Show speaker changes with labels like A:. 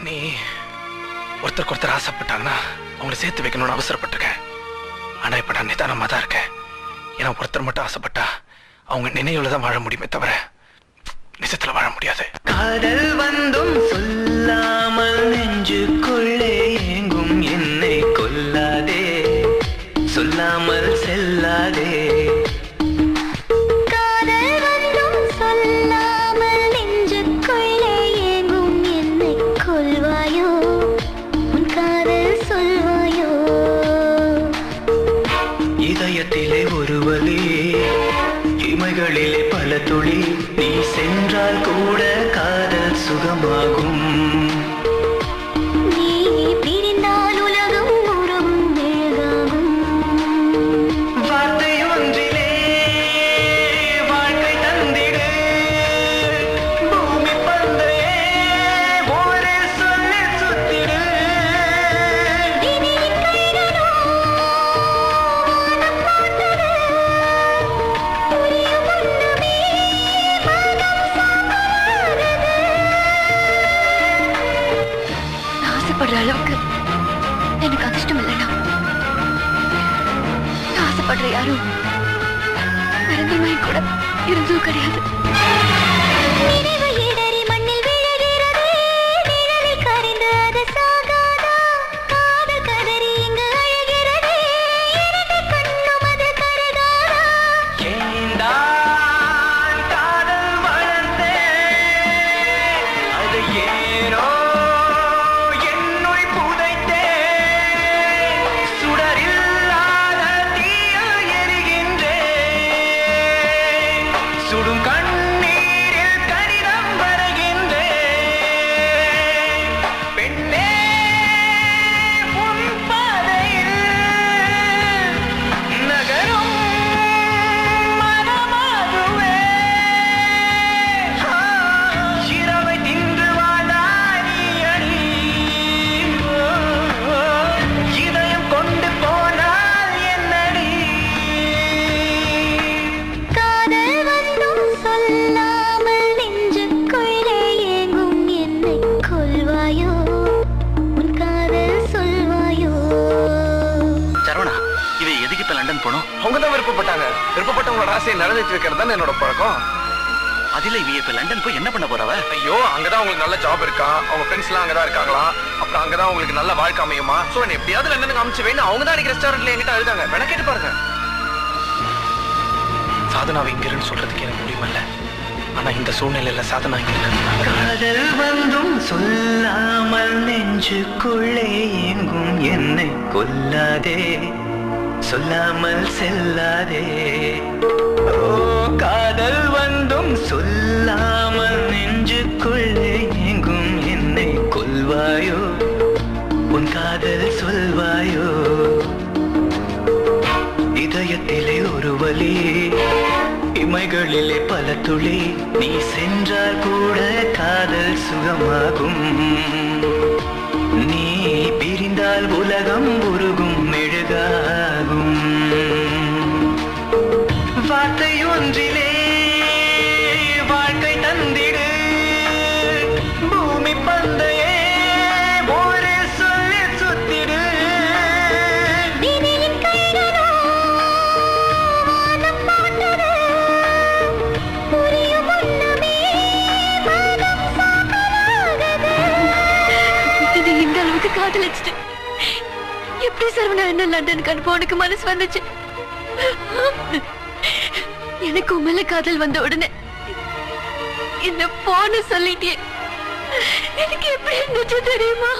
A: நீ ஒருத்தருக்கு ஒருத்தர் ஆசைப்பட்டாங்கன்னா அவங்களை சேர்த்து வைக்கணும்னு அவசரப்பட்டிருக்கேன். ஆனா இப்ப நான் நிதானமா தான் இருக்கேன். ஏன்னா ஒருத்தர் மட்டும் ஆசைப்பட்டா அவங்க நினைவுல தான் வாழ முடியுமே தவிர நிஜத்துல வாழ முடியாது.
B: காதல் வந்தும் சொல்லாமல் நெஞ்சுக்குள்ளே ஏங்கும் என்னை கொல்லாதே, சொல்லாமல் செல்லாதே. இதயத்திலே ஒரு வலி, இமைகளிலே பல துளி, நீ சென்றால் கூட காதல் சுகமாகும்.
C: நீ பிரிந்தால் உலகம் உறவும் மெழுகாகும்.
B: வார்த்தை ஒன்றிலே வாழ்க்கை தந்திடு, பூமி பந்தையே ஒரு சொல்லி சுத்திடு.
C: ஆசைப்படுற அளவுக்கு எனக்கு அதிர்ஷ்டம் இல்லைனா ஆசைப்படுற யாரும் பிறந்தமை கூட இருந்தும் கிடையாது.
B: சுடும் கண்ணீரில் கடிதம் வரைகின்றேன். பெண்ணே உன் பாதையில் நகரும் மனமாகுவே. இரவை தின்று வாழ்ந்தாய் நீ அடி, இதயம் கொண்டு போனால் என்னடி.
C: சொல்லாமல் நெஞ்சுக்குள்ளே ஏங்கும் என்னை கொல்வாயோ, உன் காதல் சொல்வாயோ.
D: சரவணா, இவ எதுக்கு இப்ப லண்டன் போனோம்?
A: அவங்கதான் விருப்பப்பட்டாங்க. விருப்பப்பட்டவங்களோட ஆசையை நிறைவேற்றி வைக்கிறது தான் என்னோட பழக்கம்.
D: அதுல இவ இப்ப லண்டன் போய் என்ன பண்ண போறவ?
A: ஐயோ, அங்கதான் உங்களுக்கு நல்ல ஜாப் இருக்கா, அவங்க ஃப்ரெண்ட்ஸ் எல்லாம் அங்கதான் இருக்காங்களா, அப்புறம் அங்கதான் உங்களுக்கு நல்ல வாழ்க்கை அமையுமா. சோ என்ன எப்படியாவது லண்டனுக்கு அமிச்சு வேணும். அவங்க தான் அன்னைக்கு ரெஸ்டாரண்ட்ல என்கிட்ட அழுதாங்க. வேணா கேட்டு பாருங்க. சாதனாவை இங்கிருந்து சொல்றதுக்கு எனக்கு முடியுமல்ல. ஆனா இந்த சூழ்நிலையில சாதனா இங்க
B: காதல் வந்தும் சொல்லாமல் நெஞ்சுக்குள்ளே ஏங்கும் என்னை கொல்லாதே, சொல்லாமல் செல்லாதே. ஓ, காதல் வந்தும் சொல்லாமல் நெஞ்சுக்குள்ளே ஏங்கும் என்னை கொல்வாயோ, உன் காதல் சொல்வாயோ. இதயத்திலே ஒரு வலி, இமைகளிலே பல துளி, நீ சென்றால் கூட காதல் சுகமாகும். நீ பிரிந்தால் உலகம் உருகும் மெழுகாகும். வார்த்தை ஒன்றிலே வாழ்க்கை தந்திடு, பூமி பந்தையே ஒரு சொல்லி சுத்திடு.
C: இந்த அளவுக்கு காதலிச்சுட்டு எப்படி சரவணா என்ன லண்டனுக்கு அனுப்ப உனக்கு மனசு வந்துச்சு? எனக்கு உண்மையில காதல் வந்த உடனே என்ன போன சொல்லிட்டே எனக்கு எப்படி இருந்துச்சு தெரியுமா?